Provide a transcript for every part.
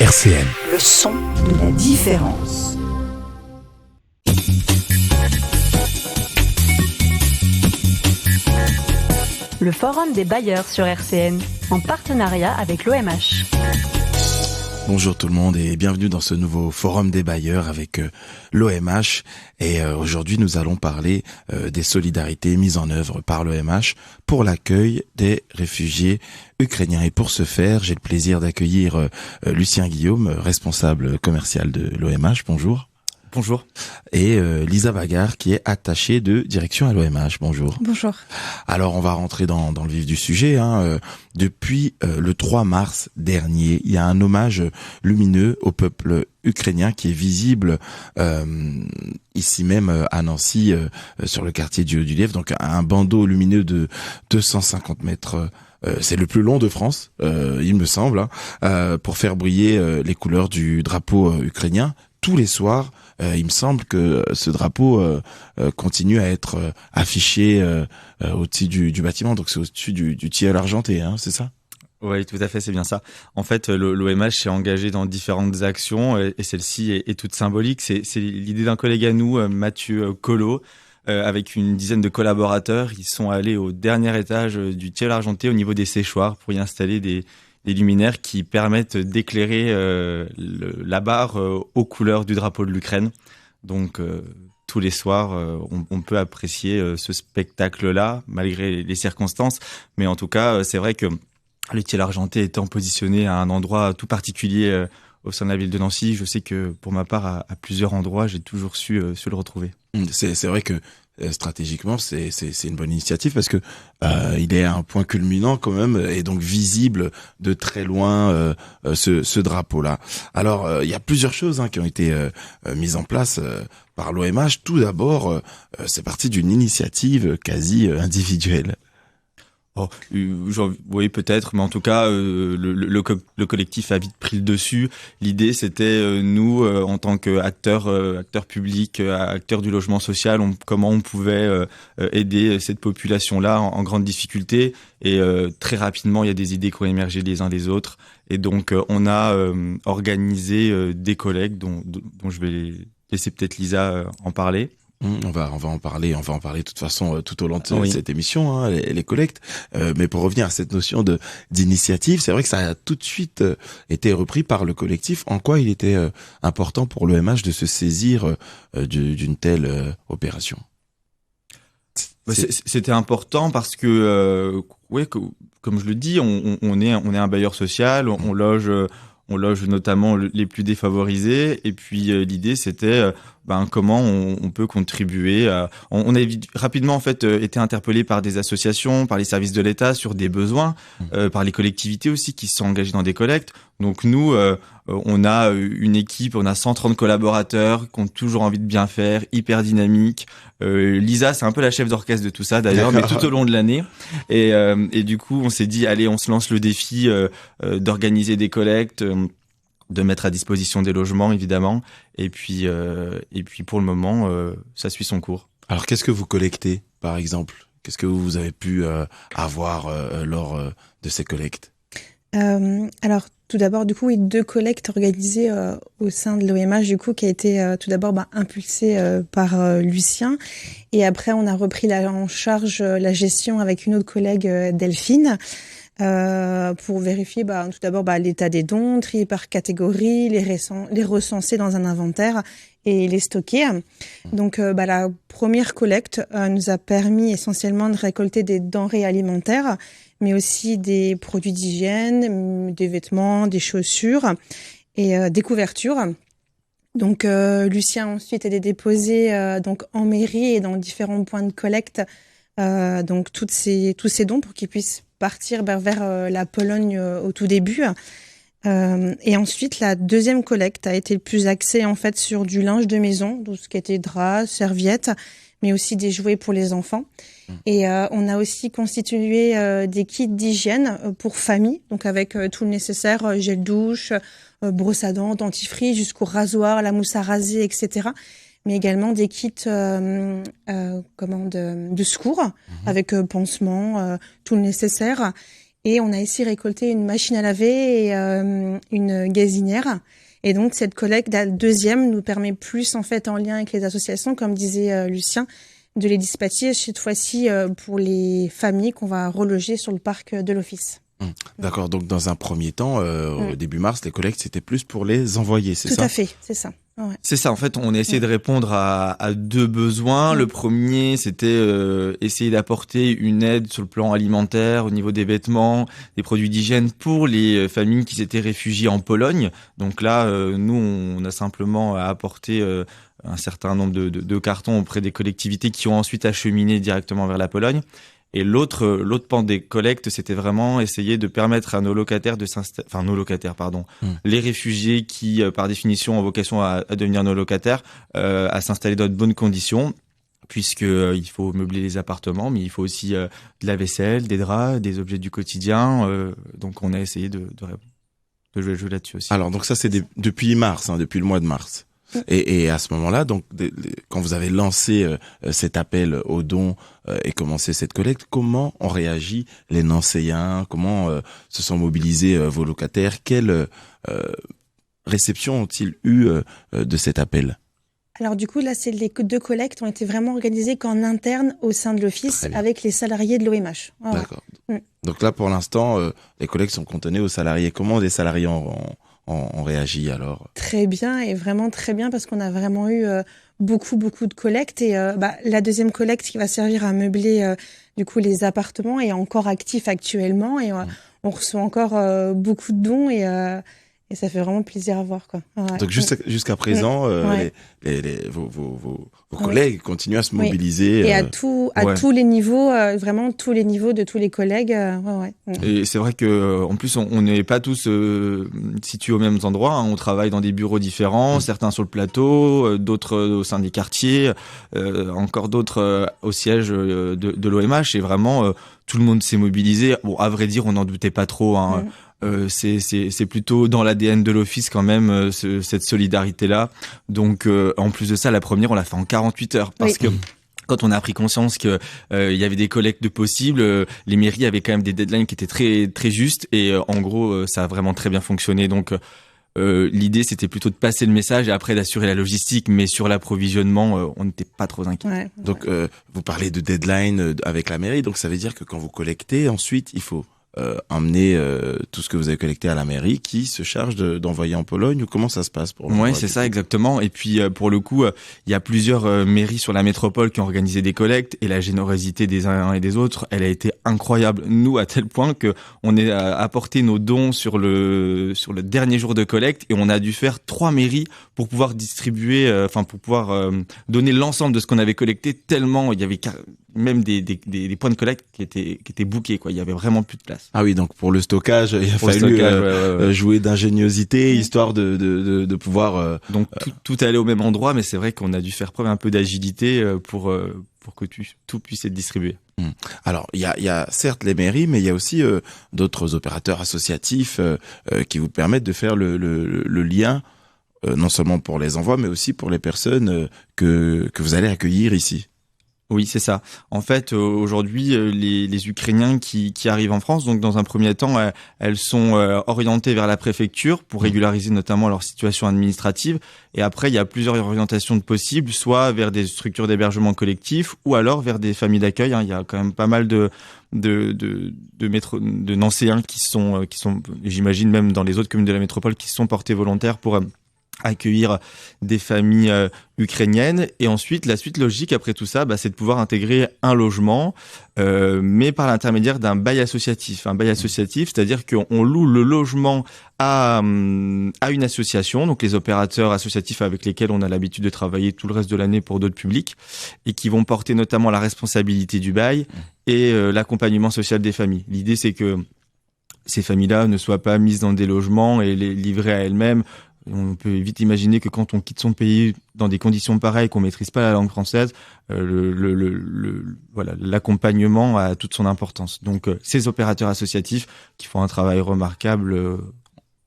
RCN. Le son de la différence. Le Forum des bailleurs sur RCN, en partenariat avec l'OMH. Bonjour tout le monde et bienvenue dans ce nouveau Forum des bailleurs avec l'OMH. Et aujourd'hui, nous allons parler des solidarités mises en œuvre par l'OMH pour l'accueil des réfugiés ukrainiens. Et pour ce faire, j'ai le plaisir d'accueillir Lucien Guillaume, responsable commercial de l'OMH. Bonjour. Bonjour. Et Lisa Bagard, qui est attachée de direction à l'OMH. Bonjour. Bonjour. Alors, on va rentrer dans le vif du sujet. Depuis le 3 mars dernier, il y a un hommage lumineux au peuple ukrainien qui est visible ici même à Nancy, sur le quartier du Haut-du-Lièvre. Donc, un bandeau lumineux de 250 mètres. C'est le plus long de France, il me semble, pour faire briller les couleurs du drapeau ukrainien. Tous les soirs, il me semble que ce drapeau continue à être affiché au-dessus du bâtiment, donc c'est au-dessus du tilleul argenté, c'est ça ? Oui, tout à fait, c'est bien ça. En fait, l'OMH s'est engagé dans différentes actions et celle-ci est toute symbolique. C'est l'idée d'un collègue à nous, Mathieu Collot, avec une dizaine de collaborateurs. Ils sont allés au dernier étage du tilleul argenté au niveau des séchoirs pour y installer des luminaires qui permettent d'éclairer la barre aux couleurs du drapeau de l'Ukraine. Donc tous les soirs, on peut apprécier ce spectacle-là, malgré les circonstances. Mais en tout cas, c'est vrai que le tilleul argenté étant positionné à un endroit tout particulier au sein de la ville de Nancy, je sais que pour ma part, à plusieurs endroits, j'ai toujours su le retrouver. C'est vrai que stratégiquement, c'est une bonne initiative parce que il est à un point culminant quand même et donc visible de très loin ce drapeau-là. Alors, il y a plusieurs choses qui ont été mises en place par l'OMH. Tout d'abord, c'est parti d'une initiative quasi individuelle. Oh, oui, peut-être, mais en tout cas, le collectif a vite pris le dessus. L'idée, c'était nous, en tant qu'acteurs publics, acteurs du logement social, comment on pouvait aider cette population-là en grande difficulté. Et très rapidement, il y a des idées qui ont émergé les uns des autres. Et donc, on a organisé des collègues dont je vais laisser peut-être Lisa en parler. On va en parler de toute façon tout au long de cette émission, les collectes. Mais pour revenir à cette notion d'initiative, c'est vrai que ça a tout de suite été repris par le collectif. En quoi il était important pour l'OMH de se saisir d'une telle opération ? C'était important parce que, comme je le dis, on est un bailleur social, on loge notamment les plus défavorisés. Et puis l'idée, c'était comment on peut contribuer. On a rapidement en fait été interpellé par des associations, par les services de l'État sur des besoins, par les collectivités aussi qui se sont engagées dans des collectes. Donc nous, on a une équipe, on a 130 collaborateurs qui ont toujours envie de bien faire, hyper dynamique. Lisa, c'est un peu la chef d'orchestre de tout ça d'ailleurs, mais tout au long de l'année. Et du coup, on s'est dit, allez, on se lance le défi d'organiser des collectes, de mettre à disposition des logements, évidemment. Et puis pour le moment, ça suit son cours. Alors, qu'est-ce que vous collectez, par exemple ? Qu'est-ce que vous avez pu avoir lors de ces collectes ? Alors, tout d'abord, du coup, deux collectes organisées au sein de l'OMH, du coup, qui a été tout d'abord impulsée par Lucien. Et après, on a repris en charge la gestion avec une autre collègue, Delphine, pour vérifier tout d'abord l'état des dons, trier par catégorie, les recenser dans un inventaire et les stocker. Donc la première collecte nous a permis essentiellement de récolter des denrées alimentaires, mais aussi des produits d'hygiène, des vêtements, des chaussures et des couvertures. Donc Lucien ensuite a été déposé donc en mairie et dans différents points de collecte donc tous ces dons pour qu'ils puissent partir vers la Pologne au tout début. Et ensuite, la deuxième collecte a été le plus axée en fait sur du linge de maison, tout ce qui était draps, serviettes, mais aussi des jouets pour les enfants. Et on a aussi constitué des kits d'hygiène pour famille, donc avec tout le nécessaire, gel douche, brosse à dents, dentifrice, jusqu'au rasoir, la mousse à raser, etc. Mais également des kits de secours avec pansement, tout le nécessaire. Et on a ici récolté une machine à laver et une gazinière. Et donc, cette collecte, la deuxième, nous permet plus, en fait, en lien avec les associations, comme disait Lucien, de les dispatcher cette fois-ci pour les familles qu'on va reloger sur le parc de l'Office. D'accord, donc dans un premier temps, au début mars, les collectes, c'était plus pour les envoyer, c'est ça? Tout à fait, c'est ça. Ouais. C'est ça, en fait, on a essayé de répondre à deux besoins. Le premier, c'était essayer d'apporter une aide sur le plan alimentaire, au niveau des vêtements, des produits d'hygiène pour les familles qui s'étaient réfugiées en Pologne. Donc là, nous, on a simplement apporté un certain nombre de cartons auprès des collectivités qui ont ensuite acheminé directement vers la Pologne. Et l'autre pan des collectes, c'était vraiment essayer de permettre à nos locataires de s'installer, enfin nos locataires, pardon, les réfugiés qui, par définition, ont vocation à devenir nos locataires, à s'installer dans de bonnes conditions, puisque il faut meubler les appartements, mais il faut aussi de la vaisselle, des draps, des objets du quotidien. Donc on a essayé de jouer là-dessus aussi. Alors donc ça c'est depuis mars, depuis le mois de mars. Et à ce moment-là, donc, quand vous avez lancé cet appel aux dons et commencé cette collecte, comment ont réagi les Nancéens? Comment se sont mobilisés vos locataires? Quelle réception ont-ils eu de cet appel? Alors du coup, là, les deux collectes ont été vraiment organisées qu'en interne au sein de l'Office avec les salariés de l'OMH. Voilà. D'accord. Donc là, pour l'instant, les collectes sont cantonnées aux salariés. Comment les salariés ont réagi alors? Très bien, et vraiment très bien, parce qu'on a vraiment eu beaucoup de collectes. Et la deuxième collecte qui va servir à meubler du coup les appartements est encore actif actuellement, et on reçoit encore beaucoup de dons, et ça fait vraiment plaisir à voir, quoi. Ouais. Donc jusqu'à présent, vos collègues continuent à se mobiliser. Et à tous les niveaux, vraiment tous les niveaux de tous les collègues. Et c'est vrai que en plus on n'est pas tous situés aux mêmes endroits. On travaille dans des bureaux différents, certains sur le plateau, d'autres au sein des quartiers, encore d'autres au siège de l'OMH. Et vraiment tout le monde s'est mobilisé. Bon, à vrai dire, on n'en doutait pas trop. C'est plutôt dans l'ADN de l'Office quand même, cette solidarité-là. Donc, en plus de ça, la première, on l'a fait en 48 heures. Parce que quand on a pris conscience que il y avait des collectes de possibles, les mairies avaient quand même des deadlines qui étaient très, très justes. Et en gros, ça a vraiment très bien fonctionné. Donc, l'idée, c'était plutôt de passer le message et après d'assurer la logistique. Mais sur l'approvisionnement, on n'était pas trop inquiets. Donc, vous parlez de deadline avec la mairie. Donc, ça veut dire que quand vous collectez, ensuite, il faut emmener tout ce que vous avez collecté à la mairie qui se charge d'envoyer en Pologne, ou comment ça se passe pour Ouais, c'est ça exactement. Et puis pour le coup, il y a plusieurs mairies sur la métropole qui ont organisé des collectes, et la générosité des uns et des autres, elle a été incroyable. Nous, à tel point que on est apporté nos dons sur le dernier jour de collecte, et on a dû faire 3 mairies pour pouvoir distribuer, pour pouvoir donner l'ensemble de ce qu'on avait collecté, tellement il y avait même des points de collecte qui étaient bookés, quoi. Il y avait vraiment plus de place. Ah oui, donc pour le stockage, il a fallu jouer d'ingéniosité, histoire de pouvoir. Donc tout allait au même endroit, mais c'est vrai qu'on a dû faire preuve un peu d'agilité pour que tout puisse être distribué. Alors il y a certes les mairies, mais il y a aussi d'autres opérateurs associatifs qui vous permettent de faire le lien, non seulement pour les envois, mais aussi pour les personnes que vous allez accueillir ici. Oui, c'est ça. En fait, aujourd'hui, les Ukrainiens qui arrivent en France, donc dans un premier temps, elles sont orientées vers la préfecture pour régulariser notamment leur situation administrative. Et après, il y a plusieurs orientations possibles, soit vers des structures d'hébergement collectif, ou alors vers des familles d'accueil. Il y a quand même pas mal de Nancéens qui sont, j'imagine même dans les autres communes de la métropole, qui se sont portés volontaires pour accueillir des familles ukrainiennes. Et ensuite, la suite logique après tout ça, c'est de pouvoir intégrer un logement, mais par l'intermédiaire d'un bail associatif. Un bail associatif, c'est-à-dire qu'on loue le logement à une association, donc les opérateurs associatifs avec lesquels on a l'habitude de travailler tout le reste de l'année pour d'autres publics, et qui vont porter notamment la responsabilité du bail et l'accompagnement social des familles. L'idée, c'est que ces familles-là ne soient pas mises dans des logements et les livrées à elles-mêmes. On peut vite imaginer que quand on quitte son pays dans des conditions pareilles, qu'on maîtrise pas la langue française, l'accompagnement a toute son importance. Donc, ces opérateurs associatifs qui font un travail remarquable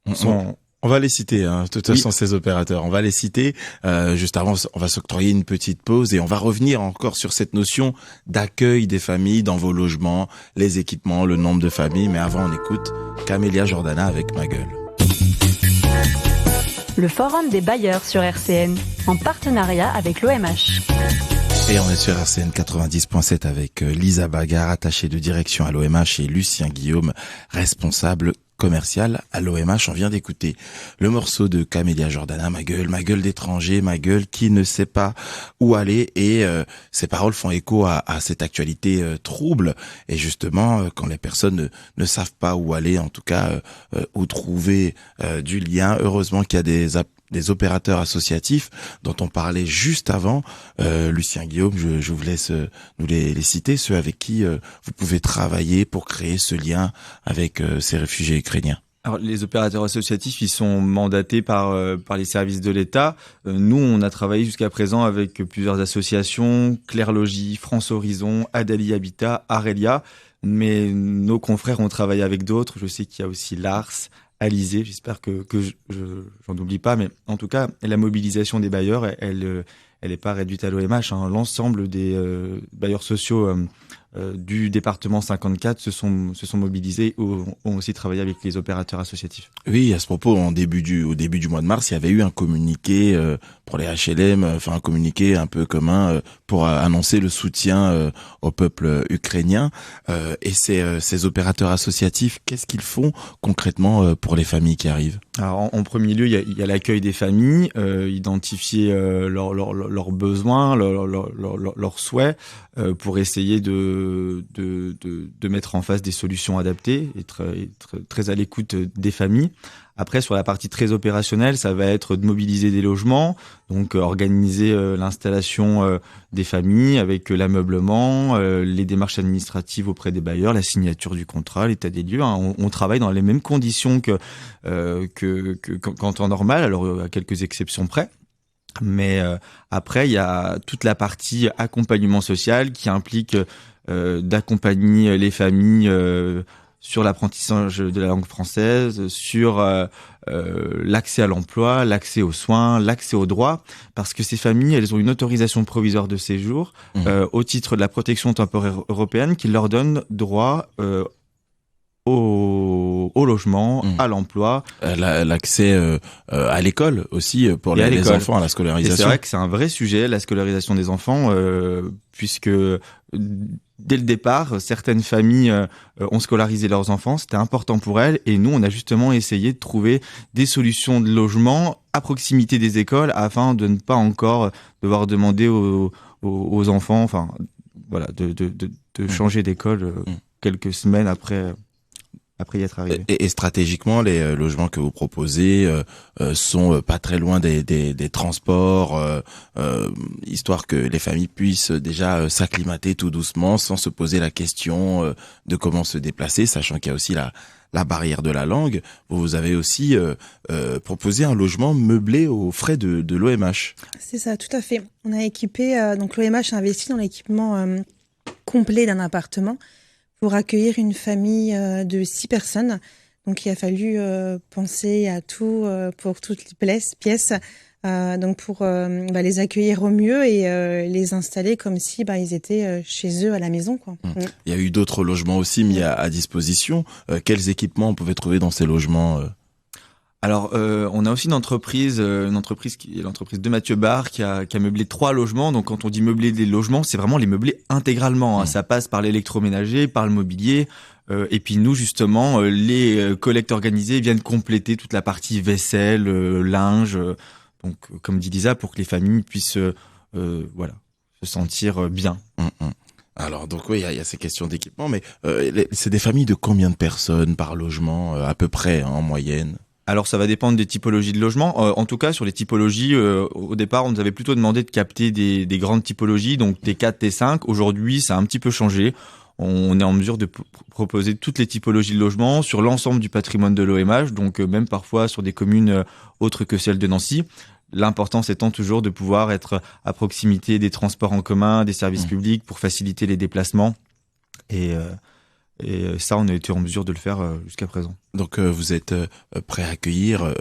On On va les citer, de toute façon, ces opérateurs. On va les citer. Juste avant, on va s'octroyer une petite pause et on va revenir encore sur cette notion d'accueil des familles dans vos logements, les équipements, le nombre de familles. Mais avant, on écoute Camélia Jordana avec Ma Gueule. Le Forum des bailleurs sur RCN, en partenariat avec l'OMH. Et on est sur RCN 90.7 avec Lisa Bagard, attachée de direction à l'OMH, et Lucien Guillaume, responsable commercial à l'OMH. On vient d'écouter le morceau de Camélia Jordana, Ma gueule d'étranger, ma gueule qui ne sait pas où aller, et ces paroles font écho à cette actualité trouble, et justement quand les personnes ne savent pas où aller, en tout cas où trouver du lien, heureusement qu'il y a des opérateurs associatifs dont on parlait juste avant. Lucien Guillaume, je vous laisse nous les citer, ceux avec qui vous pouvez travailler pour créer ce lien avec ces réfugiés ukrainiens. Alors, les opérateurs associatifs, ils sont mandatés par les services de l'État. Nous, on a travaillé jusqu'à présent avec plusieurs associations, Claire Logis, France Horizon, Adali Habitat, Arelia, mais nos confrères ont travaillé avec d'autres. Je sais qu'il y a aussi l'ARS, Alizé, j'espère que j'en oublie pas, mais en tout cas, la mobilisation des bailleurs, elle est pas réduite à l'OMH. L'ensemble des bailleurs sociaux du département 54 se sont mobilisés, ont aussi travaillé avec les opérateurs associatifs. Oui, à ce propos, au début du mois de mars, il y avait eu un communiqué pour les HLM, un communiqué un peu commun pour annoncer le soutien au peuple ukrainien. Et ces opérateurs associatifs, qu'est-ce qu'ils font concrètement pour les familles qui arrivent? Alors, en premier lieu, il y a l'accueil des familles, identifier leurs besoins, leurs souhaits, pour essayer de mettre en face des solutions adaptées, être très à l'écoute des familles. Après, sur la partie très opérationnelle, ça va être de mobiliser des logements, donc organiser l'installation des familles avec l'ameublement, les démarches administratives auprès des bailleurs, la signature du contrat, l'état des lieux. On travaille dans les mêmes conditions qu'en temps normal, alors à quelques exceptions près. Mais après, il y a toute la partie accompagnement social qui implique d'accompagner les familles sur l'apprentissage de la langue française, sur l'accès à l'emploi, l'accès aux soins, l'accès aux droits, parce que ces familles, elles ont une autorisation provisoire de séjour au titre de la protection temporaire européenne qui leur donne droit au logement, à l'emploi. L'accès à l'école aussi pour les enfants, à la scolarisation. Et c'est vrai que c'est un vrai sujet, la scolarisation des enfants, puisque dès le départ, certaines familles ont scolarisé leurs enfants, c'était important pour elles, et nous, on a justement essayé de trouver des solutions de logement à proximité des écoles afin de ne pas encore devoir demander aux enfants, de changer d'école quelques semaines après y être arrivé. Et stratégiquement, les logements que vous proposez sont pas très loin des transports, histoire que les familles puissent déjà s'acclimater tout doucement sans se poser la question de comment se déplacer, sachant qu'il y a aussi la barrière de la langue. Vous avez aussi proposé un logement meublé aux frais de l'OMH. C'est ça, tout à fait. On a équipé, donc l'OMH a investi dans l'équipement complet d'un appartement pour accueillir une famille de 6 personnes. Donc, il a fallu penser à tout pour toutes les pièces, donc pour les accueillir au mieux et les installer comme si ils étaient chez eux à la maison, quoi. Il y a eu d'autres logements aussi mis à disposition. Quels équipements on pouvait trouver dans ces logements Alors, on a aussi une entreprise qui est l'entreprise de Mathieu Barre qui a meublé 3 logements. Donc, quand on dit meubler des logements, c'est vraiment les meubler intégralement. Ça passe par l'électroménager, par le mobilier. Et puis nous, justement, les collectes organisées viennent compléter toute la partie vaisselle, linge. Donc, comme dit Lisa, pour que les familles puissent se sentir bien. Alors donc oui, il y a ces questions d'équipement, mais c'est des familles de combien de personnes par logement à peu près en moyenne? Alors ça va dépendre des typologies de logement. En tout cas, sur les typologies, au départ, on nous avait plutôt demandé de capter des grandes typologies, donc T4, T5. Aujourd'hui, ça a un petit peu changé. On est en mesure de proposer toutes les typologies de logement sur l'ensemble du patrimoine de l'OMH, donc même parfois sur des communes autres que celles de Nancy. L'importance étant toujours de pouvoir être à proximité des transports en commun, des services publics pour faciliter les déplacements. Et Et ça, on a été en mesure de le faire jusqu'à présent. Donc vous êtes prêt à accueillir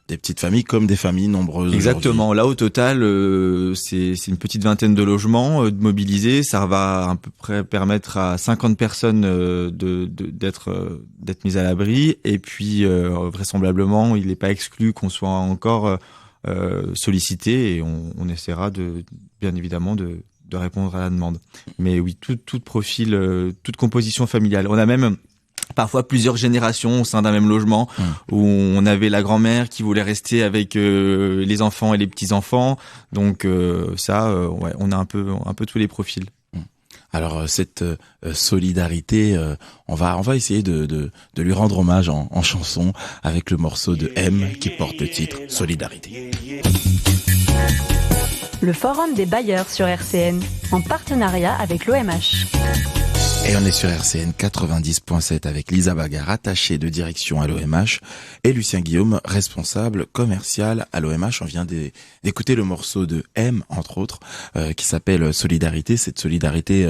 des petites familles comme des familles nombreuses. Exactement. Aujourd'hui. Là, au total, c'est une petite vingtaine de logements mobilisés. Ça va à peu près permettre à 50 personnes d'être mises à l'abri. Et puis, vraisemblablement, il n'est pas exclu qu'on soit encore sollicité, et on essaiera bien évidemment de répondre à la demande. Mais oui, tout profil, toute composition familiale. On a même parfois plusieurs générations au sein d'un même logement, où on avait la grand-mère qui voulait rester avec les enfants et les petits-enfants. Donc ouais, on a un peu tous les profils. Alors cette solidarité, on va essayer de lui rendre hommage en chanson avec le morceau de M qui porte le titre Solidarité. Le Forum des bailleurs sur RCN, en partenariat avec l'OMH. Et on est sur RCN 90.7 avec Lisa Bagar, attachée de direction à l'OMH, et Lucien Guillaume, responsable commercial à l'OMH. On vient d'écouter le morceau de M, entre autres, qui s'appelle Solidarité. Cette solidarité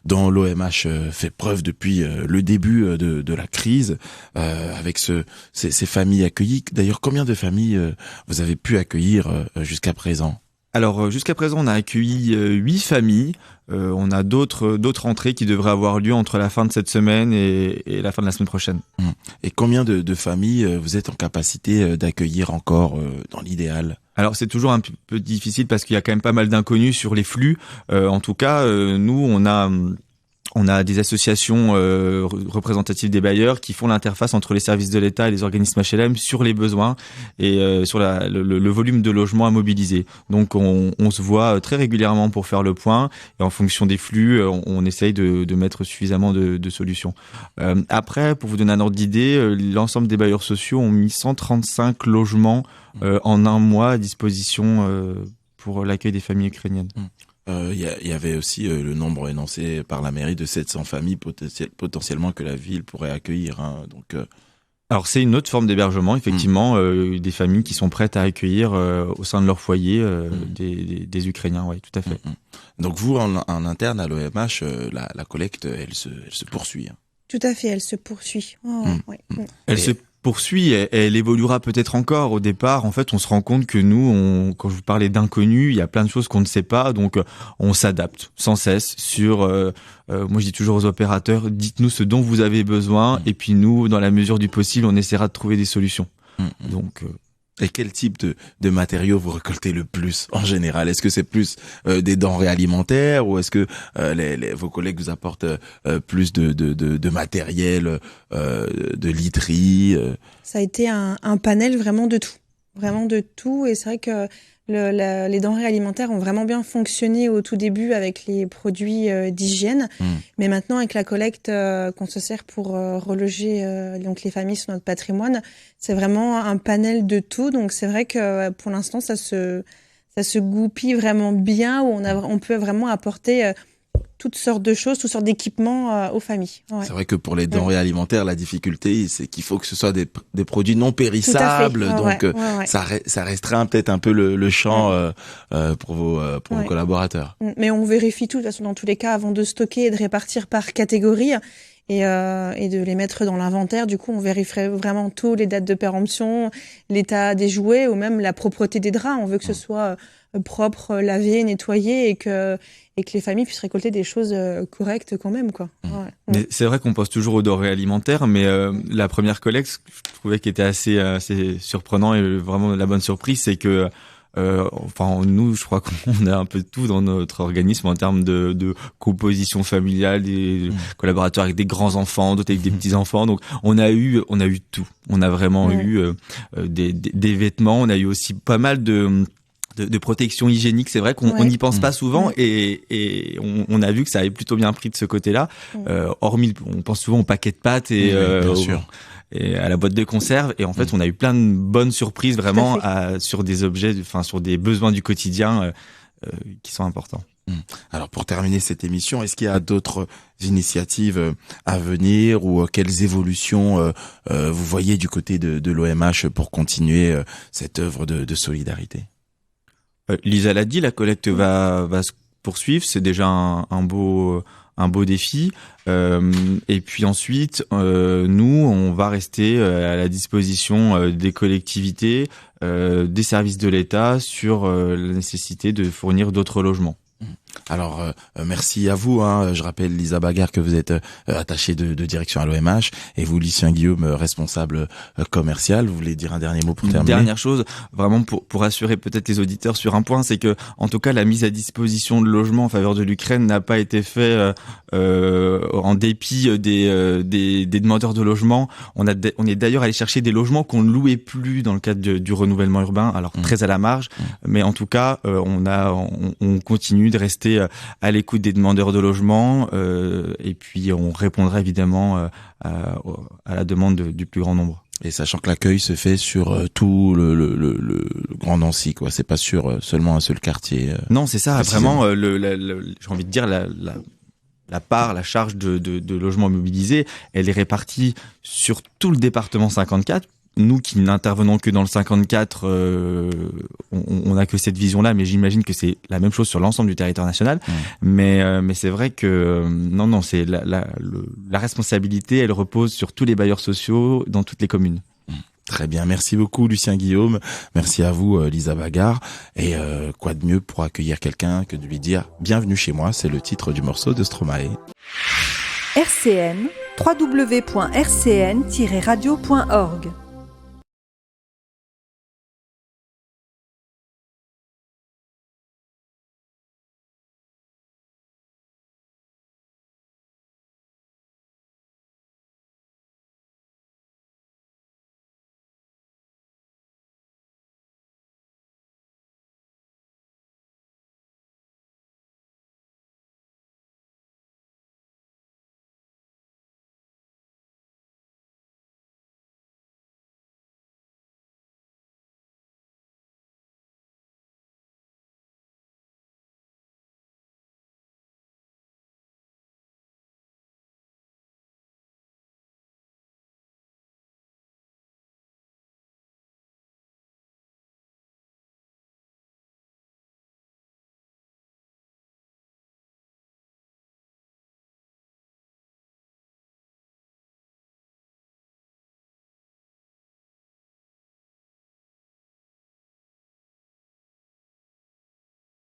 dont l'OMH fait preuve depuis le début de la crise, avec ces familles accueillies. D'ailleurs, combien de familles vous avez pu accueillir jusqu'à présent ? Alors jusqu'à présent, on a accueilli 8 familles. On a d'autres entrées qui devraient avoir lieu entre la fin de cette semaine et la fin de la semaine prochaine. Et combien de familles vous êtes en capacité d'accueillir encore dans l'idéal ? Alors c'est toujours un peu difficile parce qu'il y a quand même pas mal d'inconnus sur les flux. En tout cas, nous on a des associations représentatives des bailleurs qui font l'interface entre les services de l'État et les organismes HLM sur les besoins et sur le volume de logements à mobiliser. Donc on se voit très régulièrement pour faire le point, et en fonction des flux, on essaye de mettre suffisamment de solutions. Après, pour vous donner un ordre d'idée, l'ensemble des bailleurs sociaux ont mis 135 logements en un mois à disposition pour l'accueil des familles ukrainiennes. Il y avait aussi le nombre énoncé par la mairie de 700 familles potentiellement que la ville pourrait accueillir. Donc, alors c'est une autre forme d'hébergement, effectivement, des familles qui sont prêtes à accueillir au sein de leur foyer des Ukrainiens, oui, tout à fait. Donc vous, en interne à l'OMH, la collecte, elle se poursuit. Tout à fait, elle se poursuit. Ouais. Elle se poursuit, elle évoluera peut-être encore. Au départ, en fait, on se rend compte que nous, quand je vous parlais d'inconnus, il y a plein de choses qu'on ne sait pas, donc on s'adapte sans cesse sur... moi, je dis toujours aux opérateurs, dites-nous ce dont vous avez besoin, et puis nous, dans la mesure du possible, on essaiera de trouver des solutions. Donc... Et quel type de matériaux vous récoltez le plus en général ? Est-ce que c'est plus des denrées alimentaires, ou est-ce que vos collègues vous apportent plus de matériel, de literie Ça a été un panel vraiment de tout. Et c'est vrai que les denrées alimentaires ont vraiment bien fonctionné au tout début avec les produits d'hygiène. Mais maintenant, avec la collecte qu'on se sert pour reloger donc les familles sur notre patrimoine, c'est vraiment un panel de tout. Donc c'est vrai que pour l'instant, ça se goupille vraiment bien, où on peut vraiment apporter toutes sortes de choses, toutes sortes d'équipements aux familles. Ouais. C'est vrai que pour les denrées alimentaires, la difficulté, c'est qu'il faut que ce soit des produits non périssables. Donc ça restreint peut-être un peu le champ pour vos collaborateurs. Mais on vérifie tout, de toute façon, dans tous les cas, avant de stocker et de répartir par catégorie et de les mettre dans l'inventaire. Du coup, on vérifierait vraiment tout, les dates de péremption, l'état des jouets, ou même la propreté des draps. On veut que ce soit propre, lavé, nettoyé, et que les familles puissent récolter des choses correctes quand même, quoi. Mais c'est vrai qu'on pense toujours aux denrées alimentaires, mais la première collecte, je trouvais qu'elle était assez surprenant, et vraiment la bonne surprise, c'est que nous, je crois qu'on a un peu de tout dans notre organisme en termes de composition familiale, des collaborateurs avec des grands enfants, d'autres avec des petits enfants. Donc on a eu tout. On a vraiment eu des vêtements. On a eu aussi pas mal de protection hygiénique. C'est vrai qu'on n'y pense pas souvent, et on a vu que ça avait plutôt bien pris de ce côté-là. Hormis, on pense souvent au paquet de pâtes et bien sûr. Et à la boîte de conserve, et en fait on a eu plein de bonnes surprises vraiment sur des objets, sur des besoins du quotidien qui sont importants. Alors pour terminer cette émission, est-ce qu'il y a d'autres initiatives à venir, ou quelles évolutions vous voyez du côté de l'OMH pour continuer cette œuvre de solidarité ? Lisa l'a dit, la collecte va se poursuivre. C'est déjà un beau beau défi. Et puis ensuite, nous, on va rester à la disposition des collectivités, des services de l'État sur la nécessité de fournir d'autres logements. Alors, merci à vous. Je rappelle, Lisa Bagard, que vous êtes attachée de direction à l'OMH, et vous, Lucien Guillaume, responsable commercial. Vous voulez dire un dernier mot pour terminer? Dernière chose, vraiment pour rassurer peut-être les auditeurs sur un point, c'est que, en tout cas, la mise à disposition de logements en faveur de l'Ukraine n'a pas été faite en dépit des demandeurs de logements. On est d'ailleurs allé chercher des logements qu'on ne louait plus dans le cadre du renouvellement urbain, alors très à la marge, mais en tout cas, on continue de rester à l'écoute des demandeurs de logement, et puis on répondra évidemment à la demande du plus grand nombre. Et sachant que l'accueil se fait sur tout le Grand Nancy, quoi. C'est pas sur seulement un seul quartier. Non, c'est ça. Vraiment, j'ai envie de dire la charge de logement mobilisé, elle est répartie sur tout le département 54. Nous qui n'intervenons que dans le 54, on n'a que cette vision-là, mais j'imagine que c'est la même chose sur l'ensemble du territoire national. Mais c'est vrai que non, c'est la responsabilité, elle repose sur tous les bailleurs sociaux dans toutes les communes. Très bien, merci beaucoup Lucien Guillaume, merci à vous Lisa Bagard, et quoi de mieux pour accueillir quelqu'un que de lui dire « Bienvenue chez moi », c'est le titre du morceau de Stromae. RCN, www.rcn-radio.org